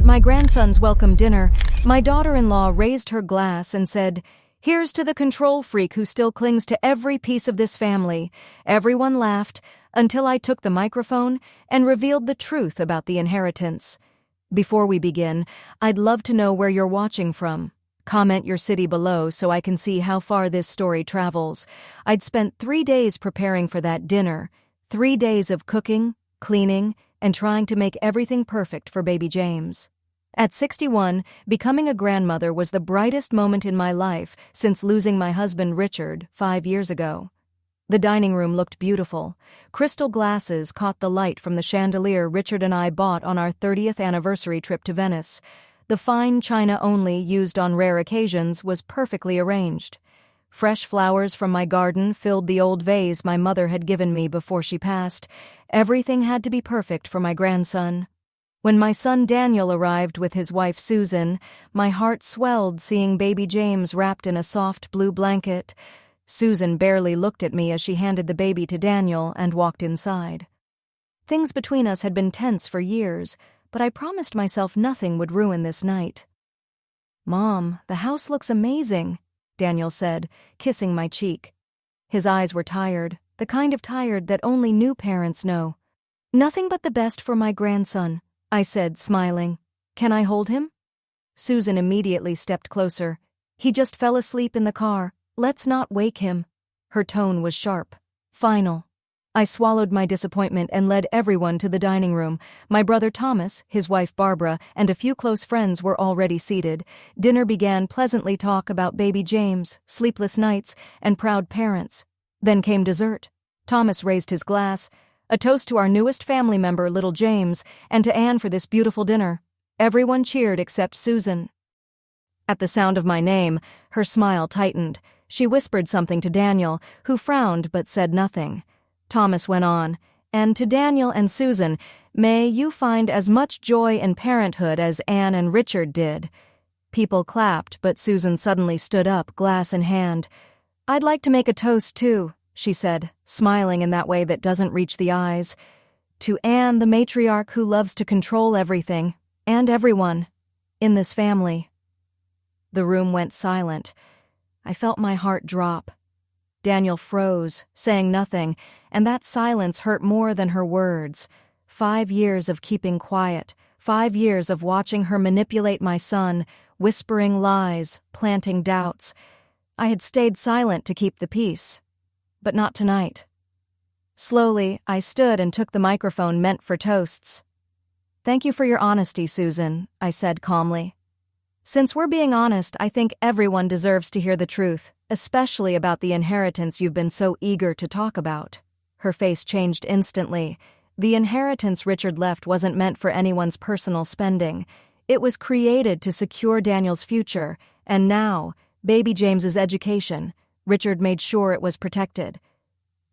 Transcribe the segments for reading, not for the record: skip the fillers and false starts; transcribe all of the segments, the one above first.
my grandson's welcome dinner, my daughter-in-law raised her glass and said, "Here's to the control freak who still clings to every piece of this family." Everyone laughed until I took the microphone and revealed the truth about the inheritance. Before we begin, I'd love to know where you're watching from. Comment your city below so I can see how far this story travels. I'd spent 3 days preparing for that dinner, 3 days of cooking, cleaning, and trying to make everything perfect for baby James. At 61, becoming a grandmother was the brightest moment in my life since losing my husband Richard 5 years ago. The dining room looked beautiful. Crystal glasses caught the light from the chandelier Richard and I bought on our 30th anniversary trip to Venice. The fine china only used on rare occasions was perfectly arranged. Fresh flowers from my garden filled the old vase my mother had given me before she passed. Everything had to be perfect for my grandson. When my son Daniel arrived with his wife Susan, my heart swelled seeing baby James wrapped in a soft blue blanket. Susan barely looked at me as she handed the baby to Daniel and walked inside. Things between us had been tense for years, but I promised myself nothing would ruin this night. "Mom, the house looks amazing," Daniel said, kissing my cheek. His eyes were tired, the kind of tired that only new parents know. "Nothing but the best for my grandson," I said, smiling. "Can I hold him?" Susan immediately stepped closer. "He just fell asleep in the car. Let's not wake him." Her tone was sharp, final. I swallowed my disappointment and led everyone to the dining room. My brother Thomas, his wife Barbara, and a few close friends were already seated. Dinner began pleasantly talk about baby James, sleepless nights, and proud parents. Then came dessert. Thomas raised his glass, a toast to our newest family member, little James, and to Anne for this beautiful dinner. Everyone cheered except Susan. At the sound of my name, her smile tightened. She whispered something to Daniel, who frowned but said nothing. Thomas went on, "And to Daniel and Susan, may you find as much joy in parenthood as Anne and Richard did." People clapped, but Susan suddenly stood up, glass in hand. "I'd like to make a toast, too," she said, smiling in that way that doesn't reach the eyes. "To Anne, the matriarch who loves to control everything, and everyone, in this family." The room went silent. I felt my heart drop. Daniel froze, saying nothing, and that silence hurt more than her words. 5 years of keeping quiet, 5 years of watching her manipulate my son, whispering lies, planting doubts. I had stayed silent to keep the peace. But not tonight. Slowly, I stood and took the microphone meant for toasts. "Thank you for your honesty, Susan," I said calmly. "Since we're being honest, I think everyone deserves to hear the truth, especially about the inheritance you've been so eager to talk about." Her face changed instantly. The inheritance Richard left wasn't meant for anyone's personal spending. It was created to secure Daniel's future, and now, baby James's education. Richard made sure it was protected.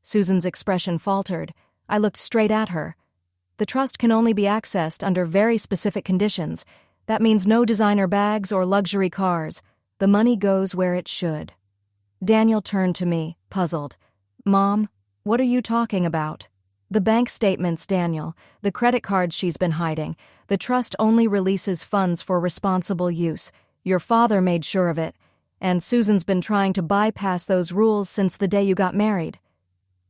Susan's expression faltered. I looked straight at her. "The trust can only be accessed under very specific conditions. That means no designer bags or luxury cars. The money goes where it should." Daniel turned to me, puzzled. "Mom, what are you talking about?" "The bank statements, Daniel. The credit cards she's been hiding. The trust only releases funds for responsible use. Your father made sure of it. And Susan's been trying to bypass those rules since the day you got married."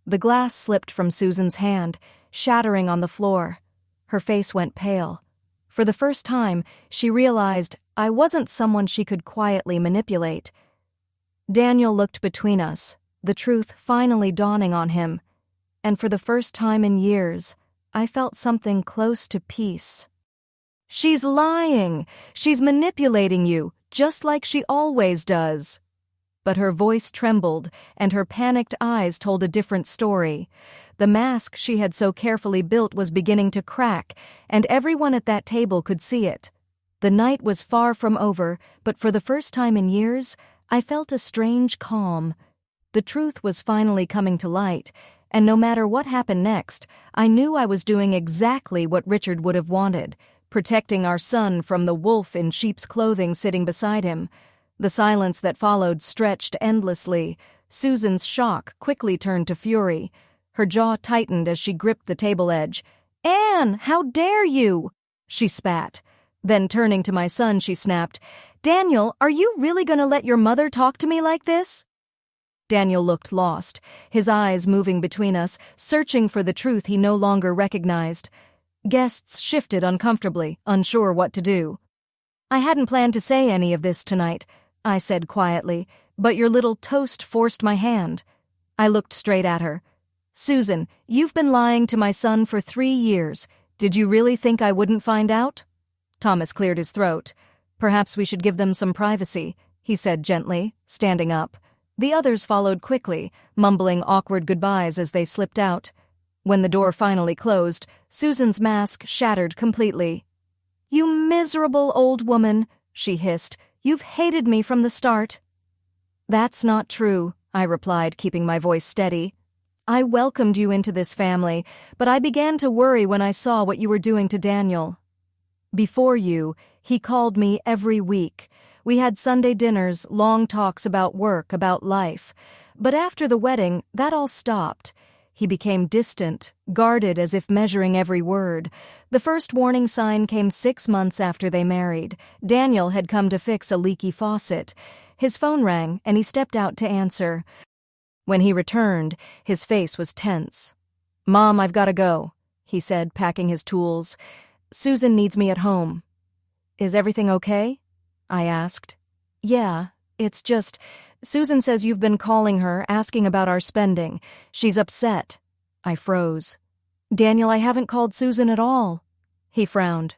The glass slipped from Susan's hand, shattering on the floor. Her face went pale. For the first time, she realized I wasn't someone she could quietly manipulate. Daniel looked between us, the truth finally dawning on him, and for the first time in years, I felt something close to peace. "She's lying! She's manipulating you, just like she always does." But her voice trembled, and her panicked eyes told a different story. The mask she had so carefully built was beginning to crack, and everyone at that table could see it. The night was far from over, but for the first time in years, I felt a strange calm. The truth was finally coming to light, and no matter what happened next, I knew I was doing exactly what Richard would have wanted, protecting our son from the wolf in sheep's clothing sitting beside him. The silence that followed stretched endlessly. Susan's shock quickly turned to fury. Her jaw tightened as she gripped the table edge. "Anne, how dare you!" she spat. Then turning to my son, she snapped, "Daniel, are you really going to let your mother talk to me like this?" Daniel looked lost, his eyes moving between us, searching for the truth he no longer recognized. Guests shifted uncomfortably, unsure what to do. "I hadn't planned to say any of this tonight," I said quietly, "but your little toast forced my hand." I looked straight at her. "Susan, you've been lying to my son for 3 years. Did you really think I wouldn't find out?" Thomas cleared his throat. "Perhaps we should give them some privacy," he said gently, standing up. The others followed quickly, mumbling awkward goodbyes as they slipped out. When the door finally closed, Susan's mask shattered completely. "You miserable old woman," she hissed. "You've hated me from the start." "That's not true," I replied, keeping my voice steady. "I welcomed you into this family, but I began to worry when I saw what you were doing to Daniel. Before you, he called me every week. We had Sunday dinners, long talks about work, about life. But after the wedding, that all stopped. He became distant, guarded as if measuring every word. The first warning sign came 6 months after they married. Daniel had come to fix a leaky faucet. His phone rang, and he stepped out to answer. When he returned, his face was tense. "Mom, I've got to go," he said, packing his tools. "Susan needs me at home." "Is everything okay?" I asked. "Yeah, it's just, Susan says you've been calling her, asking about our spending. She's upset." I froze. "Daniel, I haven't called Susan at all." He frowned.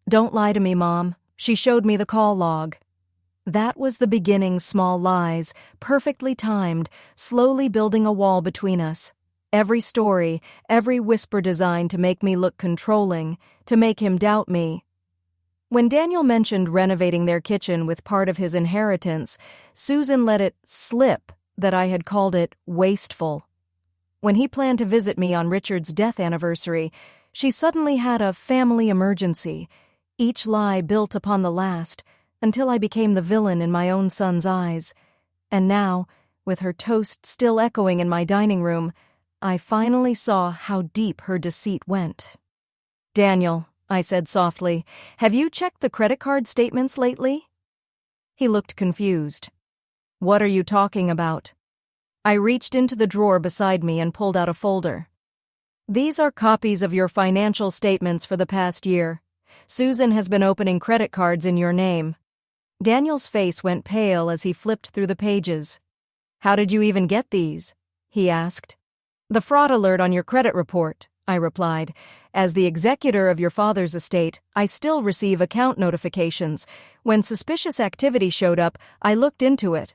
"Don't lie to me, Mom. She showed me the call log." That was the beginning small lies, perfectly timed, slowly building a wall between us. Every story, every whisper designed to make me look controlling, to make him doubt me. When Daniel mentioned renovating their kitchen with part of his inheritance, Susan let it slip that I had called it wasteful. When he planned to visit me on Richard's death anniversary, she suddenly had a family emergency. Each lie built upon the last, until I became the villain in my own son's eyes. And now, with her toast still echoing in my dining room, I finally saw how deep her deceit went. "Daniel," I said softly, "have you checked the credit card statements lately?" He looked confused. "What are you talking about?" I reached into the drawer beside me and pulled out a folder. "These are copies of your financial statements for the past year. Susan has been opening credit cards in your name." Daniel's face went pale as he flipped through the pages. "How did you even get these?" he asked. "The fraud alert on your credit report," I replied. "As the executor of your father's estate, I still receive account notifications. When suspicious activity showed up, I looked into it."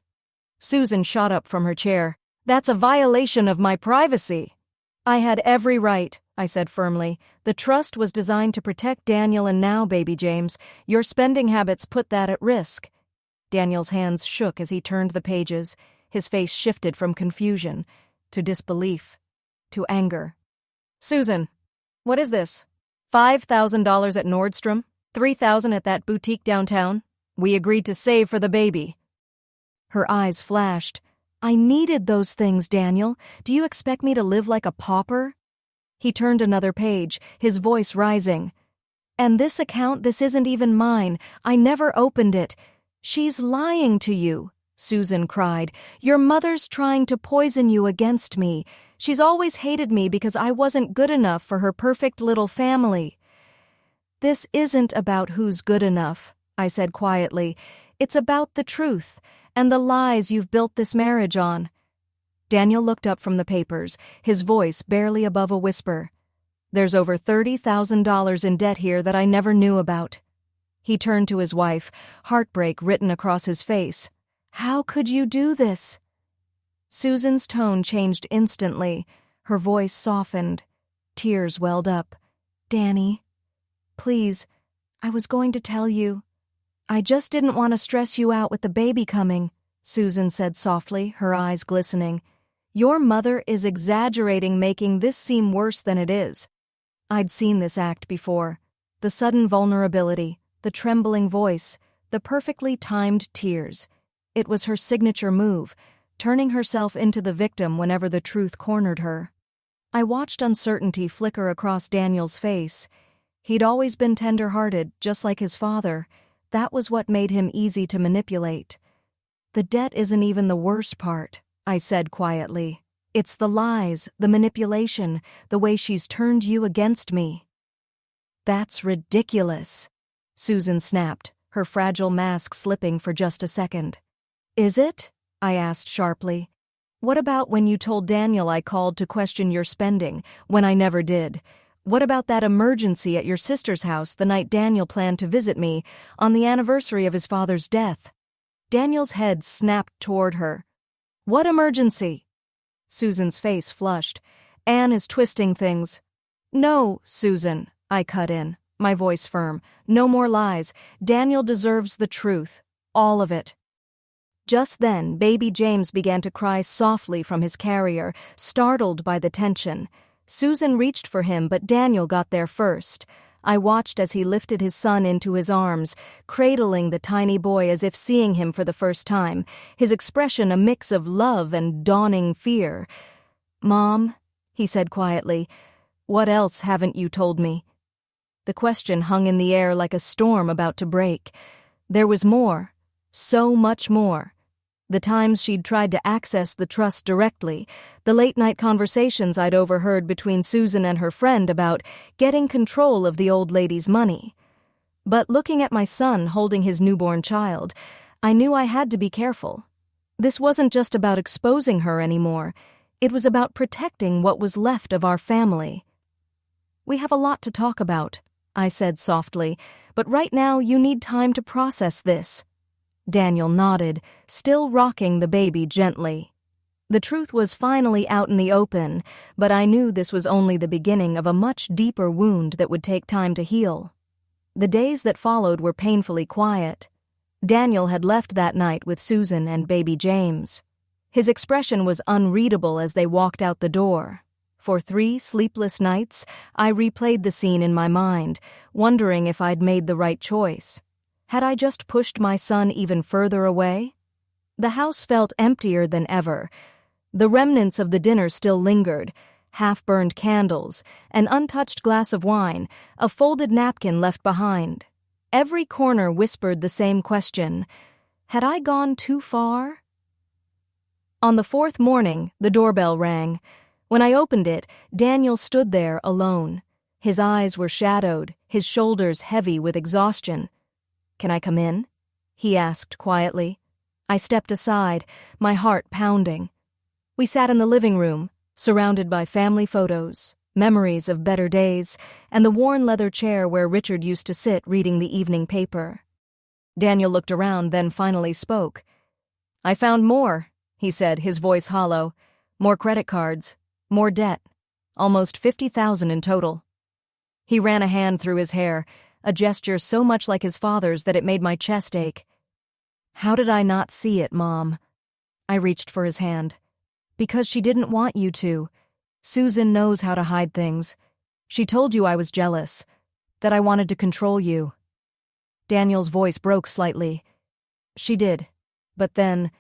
Susan shot up from her chair. "That's a violation of my privacy." "I had every right," I said firmly. "The trust was designed to protect Daniel, and now, baby James, your spending habits put that at risk." Daniel's hands shook as he turned the pages. His face shifted from confusion to disbelief to anger. "Susan, what is this? $5,000 at Nordstrom, $3,000 at that boutique downtown. We agreed to save for the baby." Her eyes flashed. "I needed those things, Daniel. Do you expect me to live like a pauper?" He turned another page, his voice rising. "And this account, this isn't even mine. I never opened it. She's lying to you," Susan cried. "Your mother's trying to poison you against me. She's always hated me because I wasn't good enough for her perfect little family." "This isn't about who's good enough," I said quietly. "It's about the truth and the lies you've built this marriage on." Daniel looked up from the papers, his voice barely above a whisper. "There's over $30,000 in debt here that I never knew about." He turned to his wife, heartbreak written across his face. "How could you do this?" Susan's tone changed instantly. Her voice softened. Tears welled up. "Danny, please, I was going to tell you. I just didn't want to stress you out with the baby coming," Susan said softly, her eyes glistening. "Your mother is exaggerating, making this seem worse than it is." I'd seen this act before. The sudden vulnerability, the trembling voice, the perfectly timed tears. It was her signature move, turning herself into the victim whenever the truth cornered her. I watched uncertainty flicker across Daniel's face. He'd always been tender-hearted, just like his father. That was what made him easy to manipulate. "The debt isn't even the worst part," I said quietly. "It's the lies, the manipulation, the way she's turned you against me." "That's ridiculous," Susan snapped, her fragile mask slipping for just a second. "Is it?" I asked sharply. "What about when you told Daniel I called to question your spending, when I never did? What about that emergency at your sister's house the night Daniel planned to visit me, on the anniversary of his father's death?" Daniel's head snapped toward her. "What emergency?" Susan's face flushed. "Anne is twisting things." "No, Susan," I cut in, my voice firm. "No more lies. Daniel deserves the truth. All of it." Just then, baby James began to cry softly from his carrier, startled by the tension. Susan reached for him, but Daniel got there first. I watched as he lifted his son into his arms, cradling the tiny boy as if seeing him for the first time, his expression a mix of love and dawning fear. "Mom," he said quietly, "what else haven't you told me?" The question hung in the air like a storm about to break. There was more, so much more. The times she'd tried to access the trust directly, the late-night conversations I'd overheard between Susan and her friend about getting control of the old lady's money. But looking at my son holding his newborn child, I knew I had to be careful. This wasn't just about exposing her anymore. It was about protecting what was left of our family. "We have a lot to talk about," I said softly, "but right now you need time to process this." Daniel nodded, still rocking the baby gently. The truth was finally out in the open, but I knew this was only the beginning of a much deeper wound that would take time to heal. The days that followed were painfully quiet. Daniel had left that night with Susan and baby James. His expression was unreadable as they walked out the door. For 3 sleepless nights, I replayed the scene in my mind, wondering if I'd made the right choice. Had I just pushed my son even further away? The house felt emptier than ever. The remnants of the dinner still lingered, half-burned candles, an untouched glass of wine, a folded napkin left behind. Every corner whispered the same question: had I gone too far? On the 4th morning, the doorbell rang. When I opened it, Daniel stood there alone. His eyes were shadowed, his shoulders heavy with exhaustion. "Can I come in?" he asked quietly. I stepped aside, my heart pounding. We sat in the living room, surrounded by family photos, memories of better days, and the worn leather chair where Richard used to sit reading the evening paper. Daniel looked around, then finally spoke. "I found more," he said, his voice hollow. "More credit cards, more debt, almost $50,000 in total." He ran a hand through his hair, a gesture so much like his father's that it made my chest ache. "How did I not see it, Mom?" I reached for his hand. "Because she didn't want you to. Susan knows how to hide things. She told you I was jealous, that I wanted to control you." Daniel's voice broke slightly. "She did, but then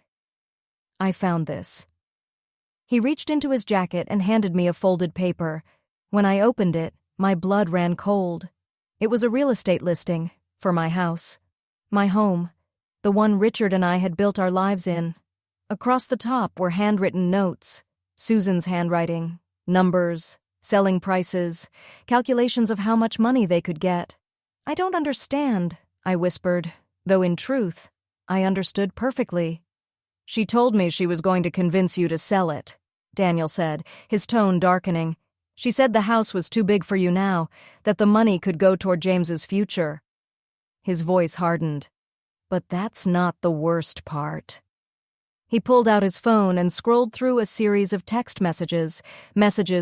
I found this." He reached into his jacket and handed me a folded paper. When I opened it, my blood ran cold. It was a real estate listing for my house, my home, the one Richard and I had built our lives in. Across the top were handwritten notes, Susan's handwriting, numbers, selling prices, calculations of how much money they could get. "I don't understand," I whispered, though in truth, I understood perfectly. "She told me she was going to convince you to sell it," Daniel said, his tone darkening. "She said the house was too big for you now, that the money could go toward James's future." His voice hardened. "But that's not the worst part." He pulled out his phone and scrolled through a series of text messages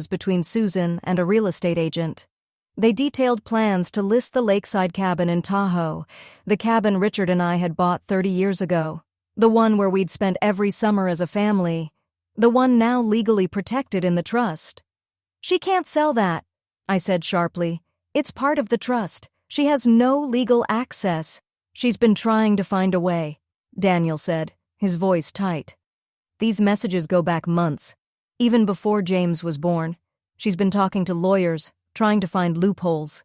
between Susan and a real estate agent. They detailed plans to list the lakeside cabin in Tahoe, the cabin Richard and I had bought 30 years ago, the one where we'd spent every summer as a family, the one now legally protected in the trust. "She can't sell that," I said sharply. "It's part of the trust. She has no legal access." "She's been trying to find a way," Daniel said, his voice tight. "These messages go back months, even before James was born. She's been talking to lawyers, trying to find loopholes."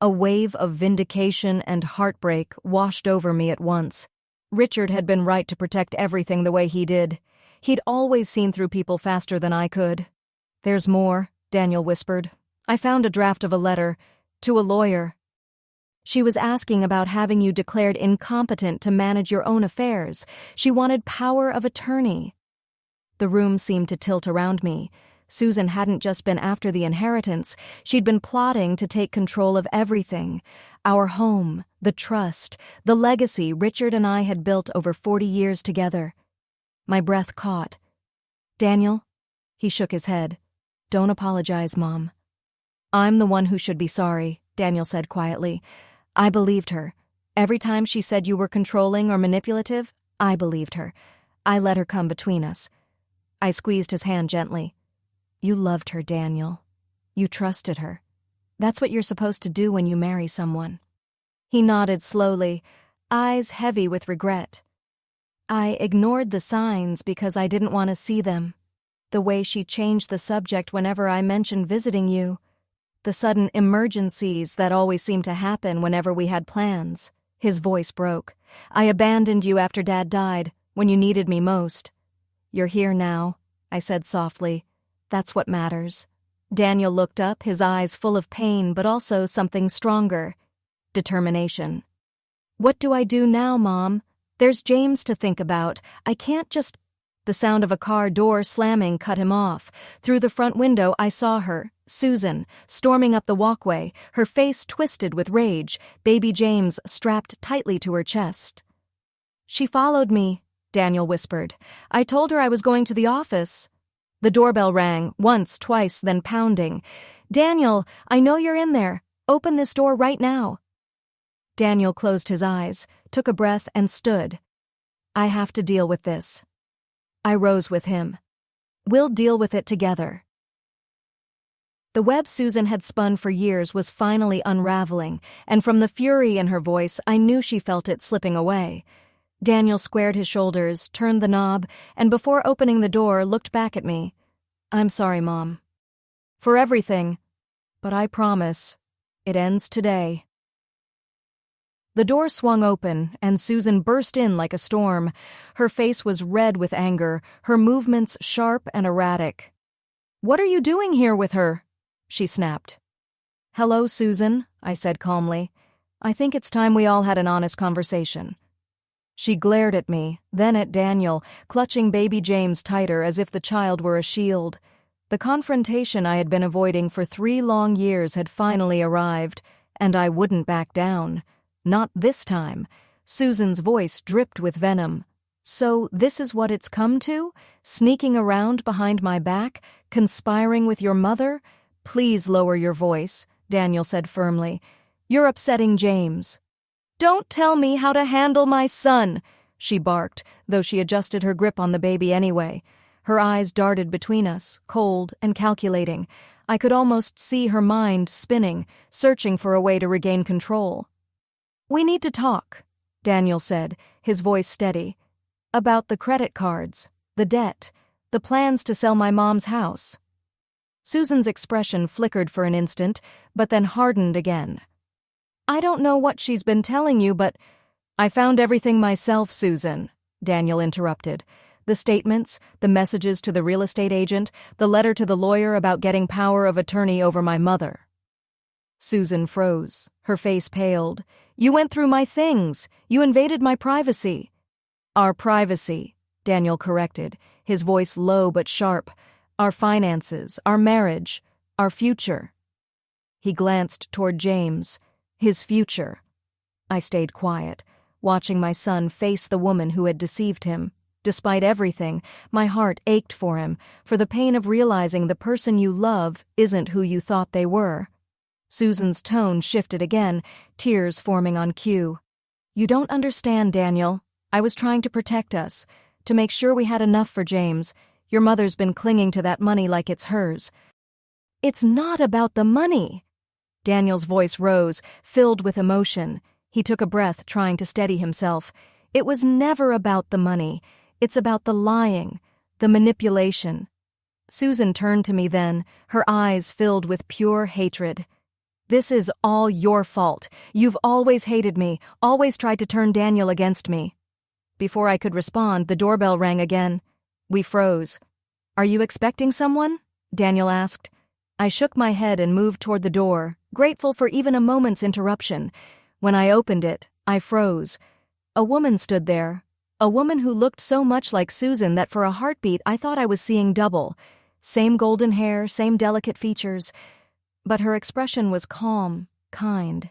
A wave of vindication and heartbreak washed over me at once. Richard had been right to protect everything the way he did. He'd always seen through people faster than I could. "There's more," Daniel whispered. "I found a draft of a letter to a lawyer. She was asking about having you declared incompetent to manage your own affairs. She wanted power of attorney." The room seemed to tilt around me. Susan hadn't just been after the inheritance. She'd been plotting to take control of everything. Our home, the trust, the legacy Richard and I had built over 40 years together. My breath caught. "Daniel?" He shook his head. "Don't apologize, Mom." "I'm the one who should be sorry," Daniel said quietly. "I believed her. Every time she said you were controlling or manipulative, I believed her. I let her come between us." I squeezed his hand gently. "You loved her, Daniel. You trusted her. That's what you're supposed to do when you marry someone." He nodded slowly, eyes heavy with regret. "I ignored the signs because I didn't want to see them. The way she changed the subject whenever I mentioned visiting you. The sudden emergencies that always seemed to happen whenever we had plans." His voice broke. "I abandoned you after Dad died, when you needed me most." "You're here now," I said softly. "That's what matters." Daniel looked up, his eyes full of pain but also something stronger. Determination. "What do I do now, Mom? There's James to think about. I can't just—" The sound of a car door slamming cut him off. Through the front window I saw her, Susan, storming up the walkway, her face twisted with rage, baby James strapped tightly to her chest. "She followed me," Daniel whispered. "I told her I was going to the office." The doorbell rang, once, twice, then pounding. "Daniel, I know you're in there. Open this door right now." Daniel closed his eyes, took a breath, and stood. "I have to deal with this." I rose with him. "We'll deal with it together." The web Susan had spun for years was finally unraveling, and from the fury in her voice, I knew she felt it slipping away. Daniel squared his shoulders, turned the knob, and before opening the door, looked back at me. "I'm sorry, Mom. For everything. But I promise, it ends today." The door swung open, and Susan burst in like a storm. Her face was red with anger, her movements sharp and erratic. "What are you doing here with her?" she snapped. "Hello, Susan," I said calmly. "I think it's time we all had an honest conversation." She glared at me, then at Daniel, clutching baby James tighter as if the child were a shield. The confrontation I had been avoiding for 3 long years had finally arrived, and I wouldn't back down. Not this time. Susan's voice dripped with venom. "So this is what it's come to? Sneaking around behind my back? Conspiring with your mother? Please lower your voice," Daniel said firmly. "You're upsetting James." "Don't tell me how to handle my son," she barked, though she adjusted her grip on the baby anyway. Her eyes darted between us, cold and calculating. I could almost see her mind spinning, searching for a way to regain control. "We need to talk," Daniel said, his voice steady. "About the credit cards, the debt, the plans to sell my mom's house." Susan's expression flickered for an instant, but then hardened again. "I don't know what she's been telling you, but—" "I found everything myself, Susan," Daniel interrupted. "The statements, the messages to the real estate agent, the letter to the lawyer about getting power of attorney over my mother." Susan froze. Her face paled. "You went through my things. You invaded my privacy." "Our privacy," Daniel corrected, his voice low but sharp. "Our finances, our marriage, our future." He glanced toward James. His future. I stayed quiet, watching my son face the woman who had deceived him. Despite everything, my heart ached for him, for the pain of realizing the person you love isn't who you thought they were. Susan's tone shifted again, tears forming on cue. "You don't understand, Daniel. I was trying to protect us, to make sure we had enough for James. Your mother's been clinging to that money like it's hers." "It's not about the money." Daniel's voice rose, filled with emotion. He took a breath, trying to steady himself. "It was never about the money. It's about the lying, the manipulation." Susan turned to me then, her eyes filled with pure hatred. This is all your fault. You've always hated me, always tried to turn Daniel against me. Before I could respond, the doorbell rang again. We froze. Are you expecting someone? Daniel asked. I shook my head and moved toward the door, grateful for even a moment's interruption. When I opened it, I froze. A woman stood there. A woman who looked so much like Susan that for a heartbeat I thought I was seeing double. Same golden hair, same delicate features. But her expression was calm, kind.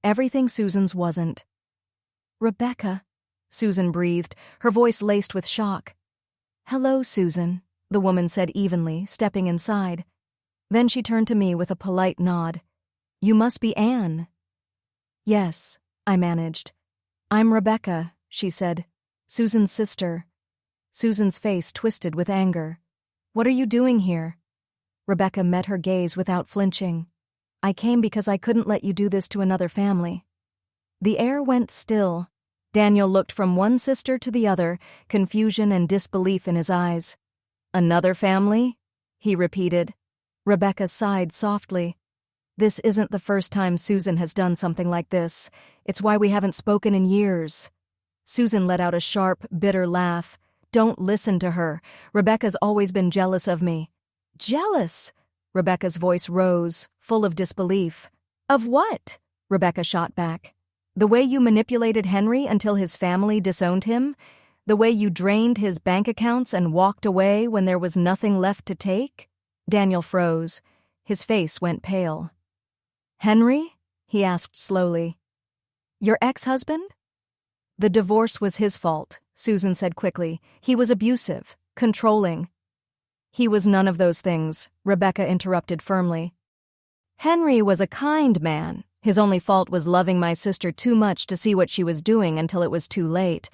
Everything Susan's wasn't. Rebecca, Susan breathed, her voice laced with shock. Hello, Susan, the woman said evenly, stepping inside. Then she turned to me with a polite nod. You must be Anne. Yes, I managed. I'm Rebecca, she said. Susan's sister. Susan's face twisted with anger. What are you doing here? Rebecca met her gaze without flinching. I came because I couldn't let you do this to another family. The air went still. Daniel looked from one sister to the other, confusion and disbelief in his eyes. Another family? He repeated. Rebecca sighed softly. This isn't the first time Susan has done something like this. It's why we haven't spoken in years. Susan let out a sharp, bitter laugh. Don't listen to her. Rebecca's always been jealous of me. Jealous? Rebecca's voice rose, full of disbelief. Of what? Rebecca shot back. The way you manipulated Henry until his family disowned him? The way you drained his bank accounts and walked away when there was nothing left to take? Daniel froze. His face went pale. Henry? He asked slowly. Your ex-husband? The divorce was his fault, Susan said quickly. He was abusive, controlling. He was none of those things, Rebecca interrupted firmly. Henry was a kind man. His only fault was loving my sister too much to see what she was doing until it was too late.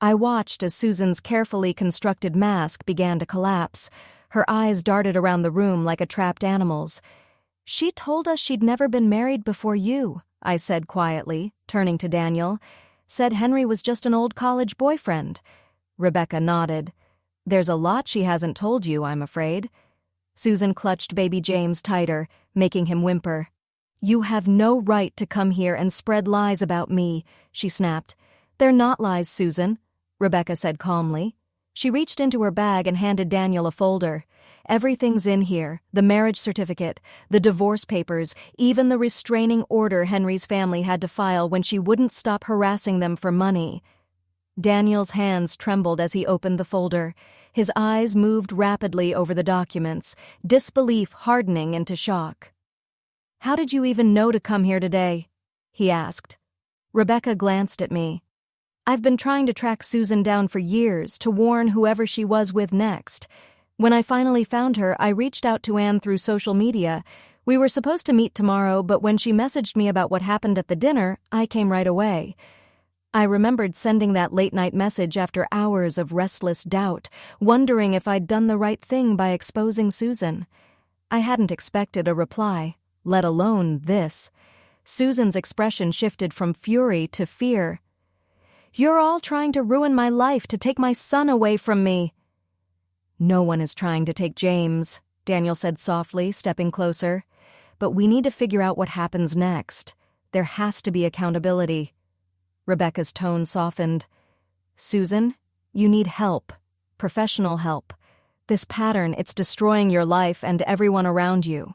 I watched as Susan's carefully constructed mask began to collapse. Her eyes darted around the room like a trapped animal's. She told us she'd never been married before you, I said quietly, turning to Daniel. Said Henry was just an old college boyfriend. Rebecca nodded. There's a lot she hasn't told you, I'm afraid. Susan clutched baby James tighter, making him whimper. You have no right to come here and spread lies about me, she snapped. They're not lies, Susan, Rebecca said calmly. She reached into her bag and handed Daniel a folder. Everything's in here, the marriage certificate, the divorce papers, even the restraining order Henry's family had to file when she wouldn't stop harassing them for money. Daniel's hands trembled as he opened the folder. His eyes moved rapidly over the documents, disbelief hardening into shock. How did you even know to come here today? He asked. Rebecca glanced at me. I've been trying to track Susan down for years to warn whoever she was with next. When I finally found her, I reached out to Anne through social media. We were supposed to meet tomorrow, but when she messaged me about what happened at the dinner, I came right away. I remembered sending that late-night message after hours of restless doubt, wondering if I'd done the right thing by exposing Susan. I hadn't expected a reply, let alone this. Susan's expression shifted from fury to fear. You're all trying to ruin my life to take my son away from me. No one is trying to take James, Daniel said softly, stepping closer. But we need to figure out what happens next. There has to be accountability. Rebecca's tone softened. Susan, you need help. Professional help. This pattern, it's destroying your life and everyone around you.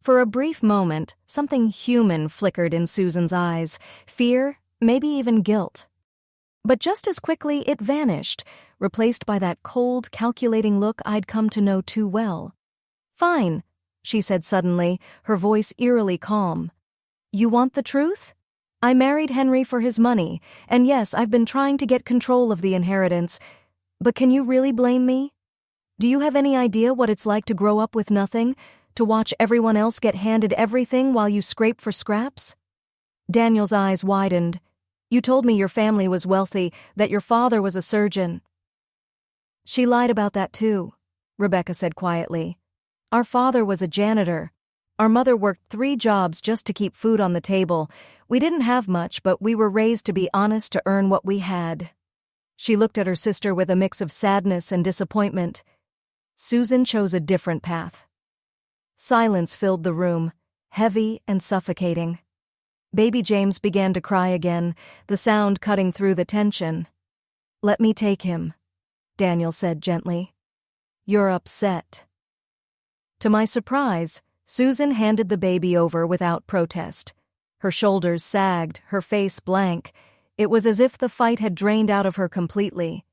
For a brief moment, something human flickered in Susan's eyes. Fear, maybe even guilt. But just as quickly it vanished, replaced by that cold, calculating look I'd come to know too well. Fine, she said suddenly, her voice eerily calm. You want the truth? I married Henry for his money, and yes, I've been trying to get control of the inheritance. But can you really blame me? Do you have any idea what it's like to grow up with nothing, to watch everyone else get handed everything while you scrape for scraps? Daniel's eyes widened. You told me your family was wealthy, that your father was a surgeon. She lied about that too, Rebecca said quietly. Our father was a janitor. Our mother worked 3 jobs just to keep food on the table. We didn't have much, but we were raised to be honest to earn what we had. She looked at her sister with a mix of sadness and disappointment. Susan chose a different path. Silence filled the room. heavy and suffocating. Baby James began to cry again, the sound cutting through the tension. "Let me take him," Daniel said gently. "You're upset." To my surprise, Susan handed the baby over without protest. Her shoulders sagged, her face blank. It was as if the fight had drained out of her completely.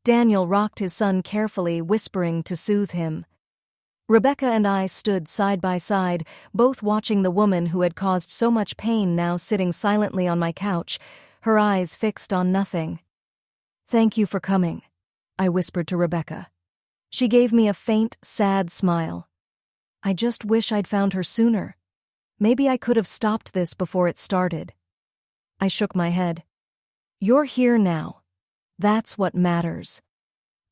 Daniel rocked his son carefully, whispering to soothe him. Rebecca and I stood side by side, both watching the woman who had caused so much pain now sitting silently on my couch, her eyes fixed on nothing. "Thank you for coming," I whispered to Rebecca. She gave me a faint, sad smile. "I just wish I'd found her sooner. Maybe I could have stopped this before it started." I shook my head. "You're here now. That's what matters."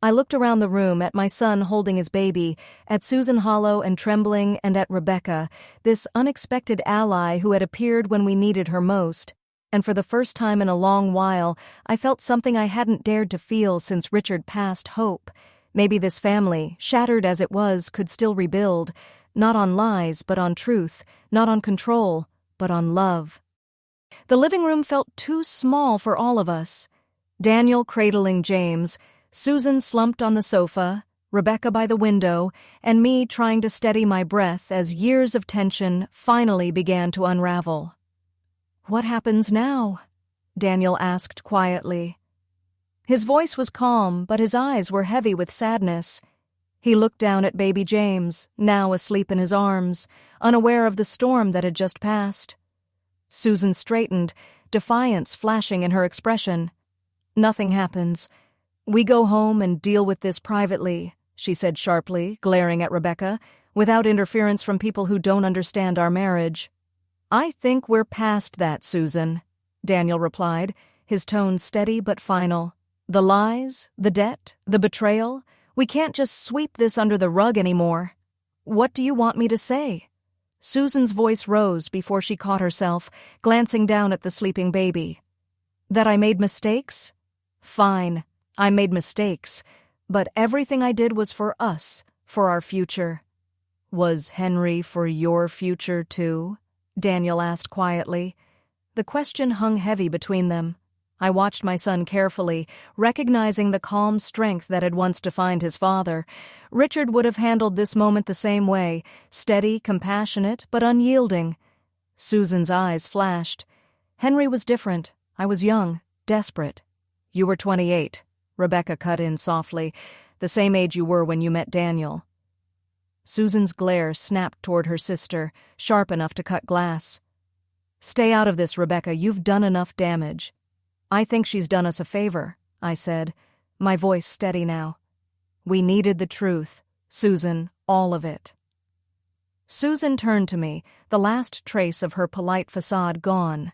I looked around the room at my son holding his baby, at Susan hollow and trembling, and at Rebecca, this unexpected ally who had appeared when we needed her most, and for the first time in a long while, I felt something I hadn't dared to feel since Richard passed: hope. Maybe this family, shattered as it was, could still rebuild, not on lies but on truth, not on control but on love. The living room felt too small for all of us. Daniel cradling James, Susan slumped on the sofa, Rebecca by the window, and me trying to steady my breath as years of tension finally began to unravel. "What happens now?" Daniel asked quietly. His voice was calm, but his eyes were heavy with sadness. He looked down at baby James, now asleep in his arms, unaware of the storm that had just passed. Susan straightened, defiance flashing in her expression. "Nothing happens. We go home and deal with this privately," she said sharply, glaring at Rebecca, "without interference from people who don't understand our marriage." "I think we're past that, Susan," Daniel replied, his tone steady but final. "The lies, the debt, the betrayal, we can't just sweep this under the rug anymore. What do you want me to say?" Susan's voice rose before she caught herself, glancing down at the sleeping baby. "That I made mistakes? Fine. I made mistakes, but everything I did was for us, for our future." "Was Henry for your future too?" Daniel asked quietly. The question hung heavy between them. I watched my son carefully, recognizing the calm strength that had once defined his father. Richard would have handled this moment the same way, steady, compassionate, but unyielding. Susan's eyes flashed. "Henry was different. I was young, desperate." "You were 28. Rebecca cut in softly, "the same age you were when you met Daniel." Susan's glare snapped toward her sister, sharp enough to cut glass. "Stay out of this, Rebecca. You've done enough damage." "I think she's done us a favor," I said, my voice steady now. "We needed the truth, Susan, all of it." Susan turned to me, the last trace of her polite facade gone.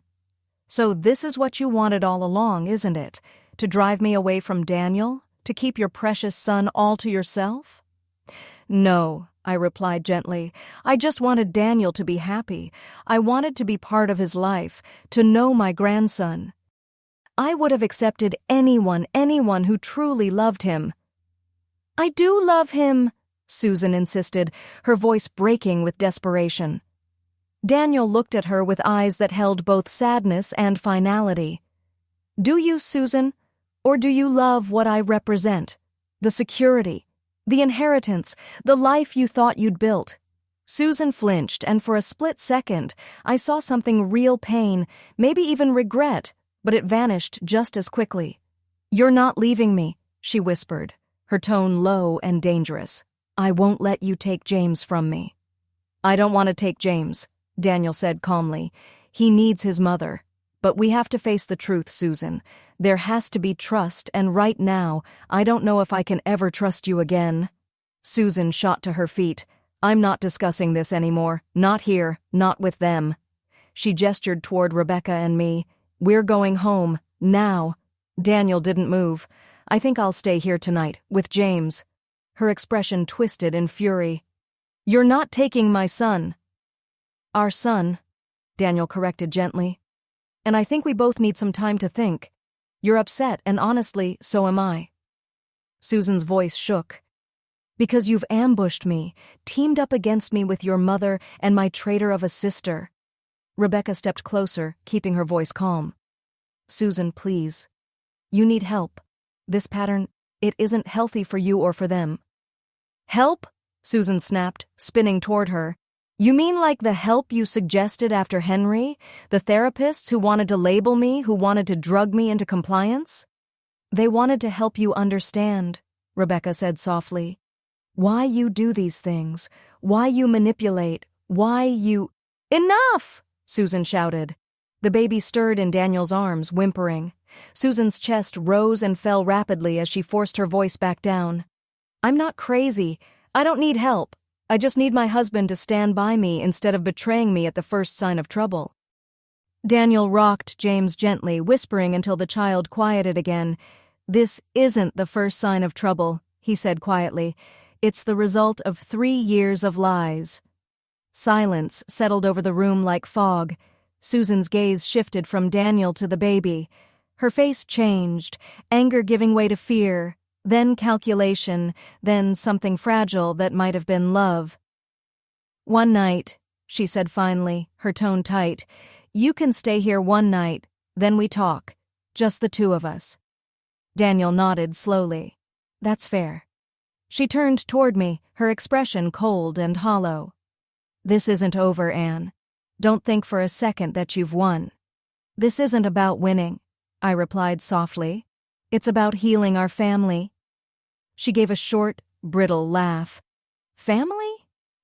"So this is what you wanted all along, isn't it? To drive me away from Daniel? To keep your precious son all to yourself?" "No," I replied gently. "I just wanted Daniel to be happy. I wanted to be part of his life, to know my grandson. I would have accepted anyone who truly loved him." "I do love him," Susan insisted, her voice breaking with desperation. Daniel looked at her with eyes that held both sadness and finality. "Do you, Susan? Or do you love what I represent? The security, the inheritance, the life you thought you'd built?" Susan flinched, and for a split second, I saw something real pain, maybe even regret, but it vanished just as quickly. "You're not leaving me," she whispered, her tone low and dangerous. "I won't let you take James from me." "I don't want to take James," Daniel said calmly. "He needs his mother. But we have to face the truth, Susan. There has to be trust, and right now, I don't know if I can ever trust you again." Susan shot to her feet. "I'm not discussing this anymore. Not here. Not with them." She gestured toward Rebecca and me. "We're going home. Now." Daniel didn't move. "I think I'll stay here tonight, with James." Her expression twisted in fury. "You're not taking my son." "Our son," Daniel corrected gently. "And I think we both need some time to think. You're upset, and honestly, so am I." Susan's voice shook. Because you've ambushed me, teamed up against me with your mother and my traitor of a sister. Rebecca stepped closer, keeping her voice calm. Susan, please. You need help. This pattern, it isn't healthy for you or for them. Help? Susan snapped, spinning toward her. You mean like the help you suggested after Henry? The therapists who wanted to label me, who wanted to drug me into compliance? They wanted to help you understand, Rebecca said softly. Why you do these things, why you manipulate, why you— Enough! Susan shouted. The baby stirred in Daniel's arms, whimpering. Susan's chest rose and fell rapidly as she forced her voice back down. I'm not crazy. I don't need help. I just need my husband to stand by me instead of betraying me at the first sign of trouble. Daniel rocked James gently, whispering until the child quieted again. This isn't the first sign of trouble, he said quietly. It's the result of 3 years of lies. Silence settled over the room like fog. Susan's gaze shifted from Daniel to the baby. Her face changed, anger giving way to fear, then calculation, then something fragile that might have been love. One night, she said finally, her tone tight. You can stay here one night, then we talk. Just the two of us. Daniel nodded slowly. That's fair. She turned toward me, her expression cold and hollow. This isn't over, Anne. Don't think for a second that you've won. This isn't about winning, I replied softly. It's about healing our family. She gave a short, brittle laugh. Family?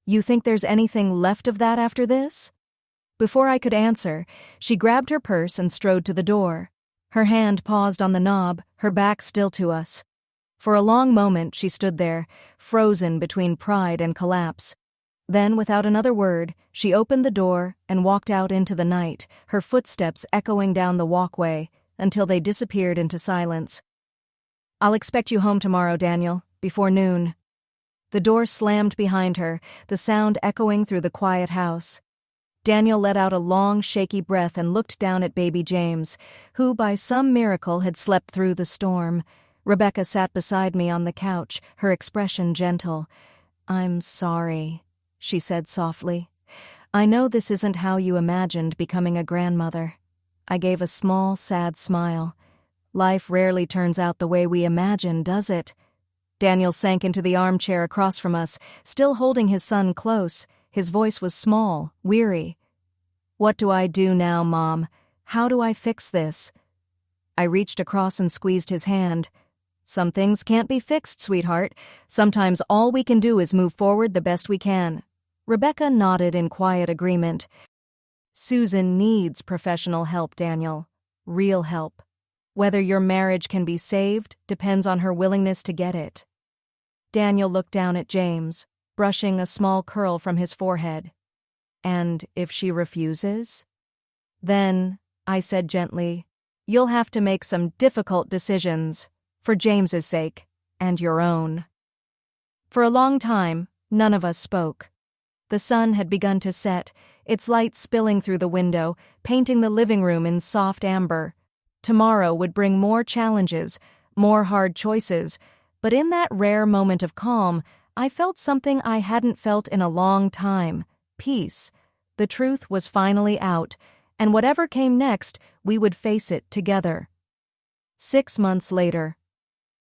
You think there's anything left of that after this? Before I could answer, she grabbed her purse and strode to the door. Her hand paused on the knob, her back still to us. For a long moment she stood there, frozen between pride and collapse. Then, without another word, she opened the door and walked out into the night, her footsteps echoing down the walkway until they disappeared into silence. I'll expect you home tomorrow, Daniel, before noon. The door slammed behind her, the sound echoing through the quiet house. Daniel let out a long, shaky breath and looked down at baby James, who by some miracle had slept through the storm. Rebecca sat beside me on the couch, her expression gentle. I'm sorry, she said softly. I know this isn't how you imagined becoming a grandmother. I gave a small, sad smile. Life rarely turns out the way we imagine, does it? Daniel sank into the armchair across from us, still holding his son close. His voice was small, weary. What do I do now, Mom? How do I fix this? I reached across and squeezed his hand. Some things can't be fixed, sweetheart. Sometimes all we can do is move forward the best we can. Rebecca nodded in quiet agreement. Susan needs professional help, Daniel. Real help. Whether your marriage can be saved depends on her willingness to get it. Daniel looked down at James, brushing a small curl from his forehead. And if she refuses? Then, I said gently, you'll have to make some difficult decisions, for James's sake, and your own. For a long time, none of us spoke. The sun had begun to set, its light spilling through the window, painting the living room in soft amber. Tomorrow would bring more challenges, more hard choices, but in that rare moment of calm, I felt something I hadn't felt in a long time, peace. The truth was finally out, and whatever came next, we would face it together. 6 months later.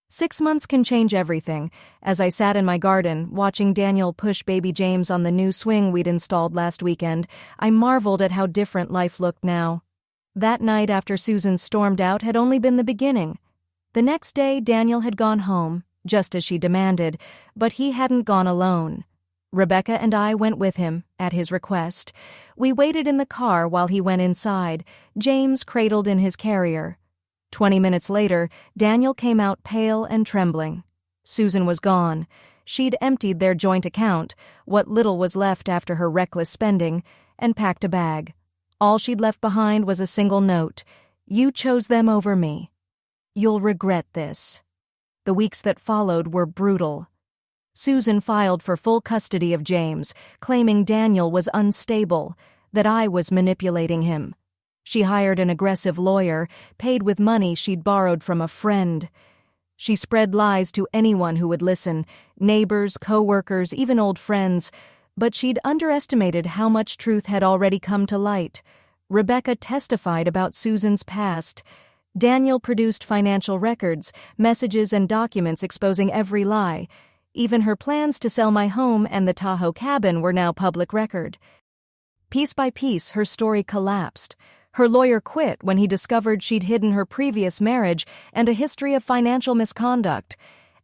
6 months can change everything. As I sat in my garden, watching Daniel push baby James on the new swing we'd installed last weekend, I marveled at how different life looked now. That night after Susan stormed out had only been the beginning. The next day, Daniel had gone home, just as she demanded, but he hadn't gone alone. Rebecca and I went with him, at his request. We waited in the car while he went inside, James cradled in his carrier. 20 minutes later, Daniel came out pale and trembling. Susan was gone. She'd emptied their joint account, what little was left after her reckless spending, and packed a bag. All she'd left behind was a single note. You chose them over me. You'll regret this. The weeks that followed were brutal. Susan filed for full custody of James, claiming Daniel was unstable, that I was manipulating him. She hired an aggressive lawyer, paid with money she'd borrowed from a friend. She spread lies to anyone who would listen, neighbors, co-workers, even old friends, but she'd underestimated how much truth had already come to light. Rebecca testified about Susan's past. Daniel produced financial records, messages, and documents exposing every lie. Even her plans to sell my home and the Tahoe cabin were now public record. Piece by piece, her story collapsed. Her lawyer quit when he discovered she'd hidden her previous marriage and a history of financial misconduct.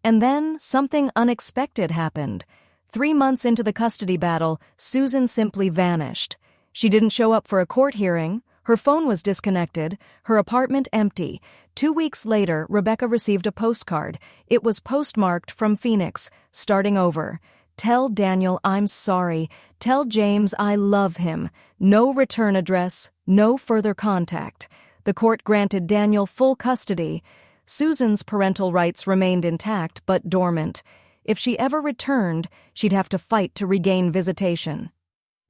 And then something unexpected happened. 3 months into the custody battle, Susan simply vanished. She didn't show up for a court hearing. Her phone was disconnected, her apartment empty. 2 weeks later, Rebecca received a postcard. It was postmarked from Phoenix, starting over. Tell Daniel I'm sorry. Tell James I love him. No return address, no further contact. The court granted Daniel full custody. Susan's parental rights remained intact but dormant. If she ever returned, she'd have to fight to regain visitation.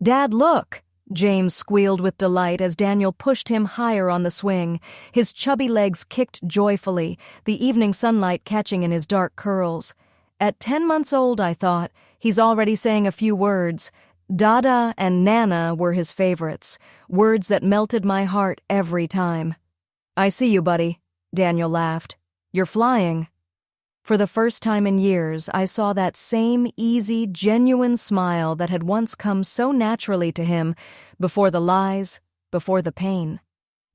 "Dad, look!" James squealed with delight as Daniel pushed him higher on the swing. His chubby legs kicked joyfully, the evening sunlight catching in his dark curls. At 10 months old, I thought, he's already saying a few words. Dada and Nana were his favorites, words that melted my heart every time. "I see you, buddy," Daniel laughed. "You're flying." For the first time in years, I saw that same easy, genuine smile that had once come so naturally to him, before the lies, before the pain.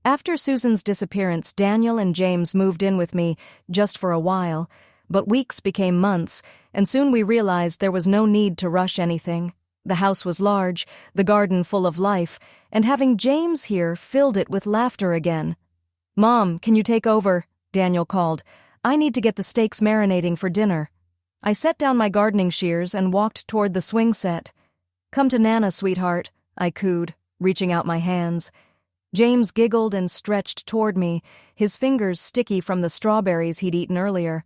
After Susan's disappearance, Daniel and James moved in with me, just for a while, but weeks became months, and soon we realized there was no need to rush anything. The house was large, the garden full of life, and having James here filled it with laughter again. "Mom, can you take over?" Daniel called. "I need to get the steaks marinating for dinner." I set down my gardening shears and walked toward the swing set. "Come to Nana, sweetheart," I cooed, reaching out my hands. James giggled and stretched toward me, his fingers sticky from the strawberries he'd eaten earlier.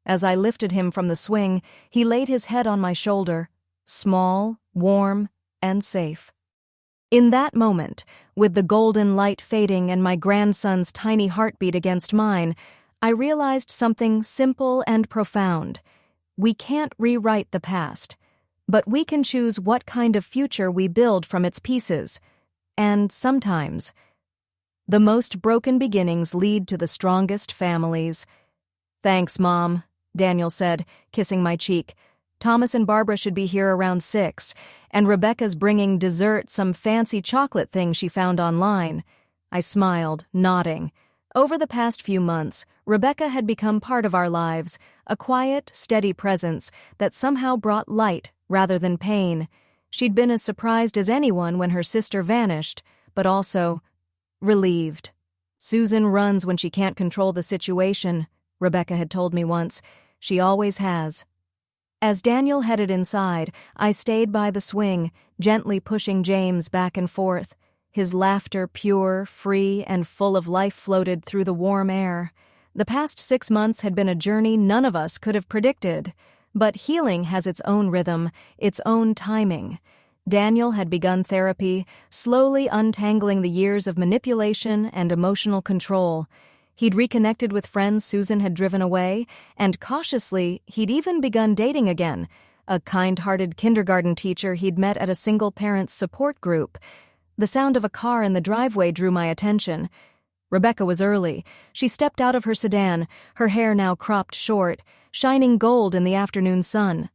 As I lifted him from the swing, he laid his head on my shoulder, small, warm, and safe. In that moment, with the golden light fading and my grandson's tiny heartbeat against mine, I realized something simple and profound. We can't rewrite the past, but we can choose what kind of future we build from its pieces. And sometimes, the most broken beginnings lead to the strongest families. "Thanks, Mom," Daniel said, kissing my cheek. "Thomas and Barbara should be here around 6, and Rebecca's bringing dessert, some fancy chocolate thing she found online." I smiled, nodding. Over the past few months, Rebecca had become part of our lives, a quiet, steady presence that somehow brought light rather than pain. She'd been as surprised as anyone when her sister vanished, but also relieved. "Susan runs when she can't control the situation," Rebecca had told me once. She always has. As Daniel headed inside, I stayed by the swing, gently pushing James back and forth. His laughter, pure, free, and full of life, floated through the warm air. The past 6 months had been a journey none of us could have predicted. But healing has its own rhythm, its own timing. Daniel had begun therapy, slowly untangling the years of manipulation and emotional control. He'd reconnected with friends Susan had driven away, and cautiously, he'd even begun dating again, a kind-hearted kindergarten teacher he'd met at a single-parents support group. The sound of a car in the driveway drew my attention. Rebecca was early. She stepped out of her sedan, her hair now cropped short, shining gold in the afternoon sun.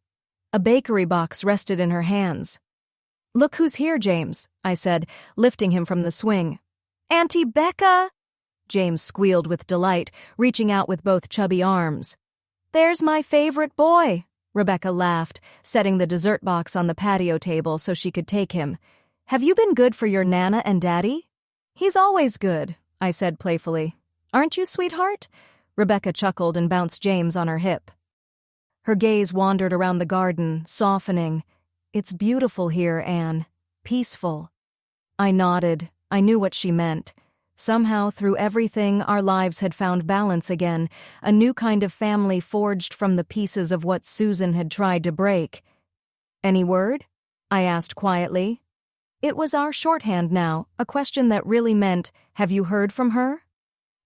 A bakery box rested in her hands. "Look who's here, James," I said, lifting him from the swing. "Auntie Becca!" James squealed with delight, reaching out with both chubby arms. "There's my favorite boy," Rebecca laughed, setting the dessert box on the patio table so she could take him. "Have you been good for your Nana and Daddy?" "He's always good," I said playfully. "Aren't you, sweetheart?" Rebecca chuckled and bounced James on her hip. Her gaze wandered around the garden, softening. "It's beautiful here, Anne. Peaceful." I nodded. I knew what she meant. Somehow, through everything, our lives had found balance again, a new kind of family forged from the pieces of what Susan had tried to break. "Any word?" I asked quietly. It was our shorthand now, a question that really meant, "Have you heard from her?"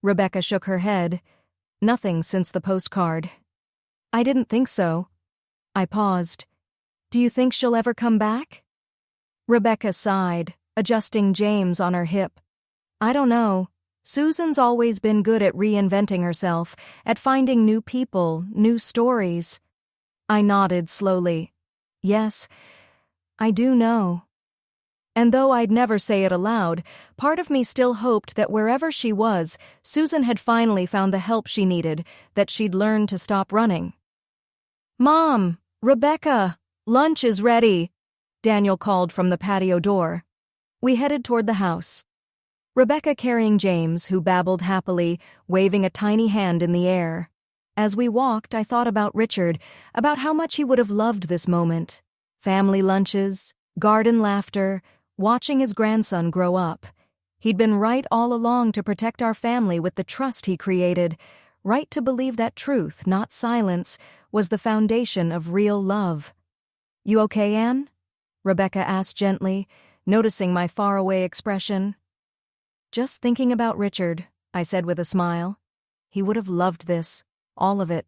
Rebecca shook her head. Nothing since the postcard. I didn't think so. I paused. Do you think she'll ever come back? Rebecca sighed, adjusting James on her hip. I don't know. Susan's always been good at reinventing herself, at finding new people, new stories. I nodded slowly. Yes, I do know. And though I'd never say it aloud, part of me still hoped that wherever she was, Susan had finally found the help she needed, that she'd learned to stop running. Mom! Rebecca! Lunch is ready! Daniel called from the patio door. We headed toward the house. Rebecca carrying James, who babbled happily, waving a tiny hand in the air. As we walked, I thought about Richard, about how much he would have loved this moment. Family lunches, garden laughter, watching his grandson grow up. He'd been right all along to protect our family with the trust he created, right to believe that truth, not silence, was the foundation of real love. You okay, Anne? Rebecca asked gently, noticing my faraway expression. Just thinking about Richard, I said with a smile. He would have loved this, all of it.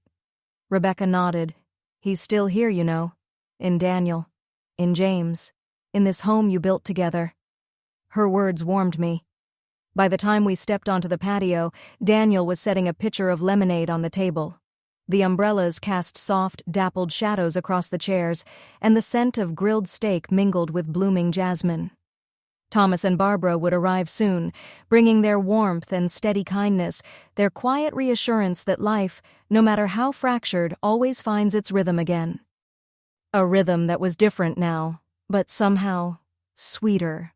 Rebecca nodded. He's still here, you know. In Daniel. In James. In this home you built together. Her words warmed me. By the time we stepped onto the patio, Daniel was setting a pitcher of lemonade on the table. The umbrellas cast soft, dappled shadows across the chairs, and the scent of grilled steak mingled with blooming jasmine. Thomas and Barbara would arrive soon, bringing their warmth and steady kindness, their quiet reassurance that life, no matter how fractured, always finds its rhythm again. A rhythm that was different now, but somehow sweeter.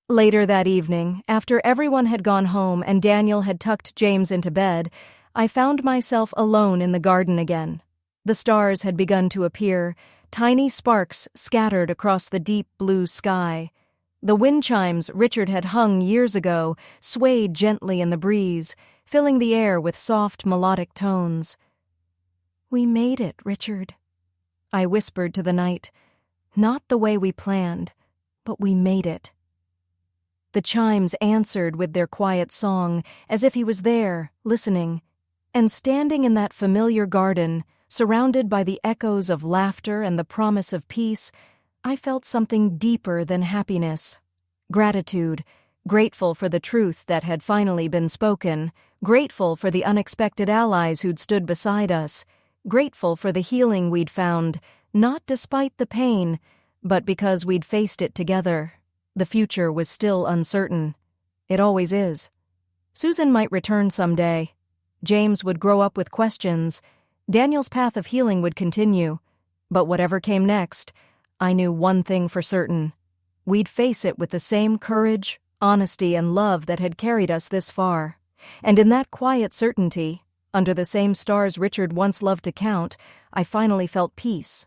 Later that evening, after everyone had gone home and Daniel had tucked James into bed, I found myself alone in the garden again. The stars had begun to appear, tiny sparks scattered across the deep blue sky. The wind chimes Richard had hung years ago swayed gently in the breeze, filling the air with soft melodic tones. We made it, Richard, I whispered to the night. Not the way we planned, but we made it. The chimes answered with their quiet song, as if he was there, listening. And standing in that familiar garden, surrounded by the echoes of laughter and the promise of peace, I felt something deeper than happiness. Gratitude, grateful for the truth that had finally been spoken, grateful for the unexpected allies who'd stood beside us, grateful for the healing we'd found, not despite the pain, but because we'd faced it together. The future was still uncertain. It always is. Susan might return someday. James would grow up with questions. Daniel's path of healing would continue. But whatever came next, I knew one thing for certain. We'd face it with the same courage, honesty, and love that had carried us this far. And in that quiet certainty, under the same stars Richard once loved to count, I finally felt peace.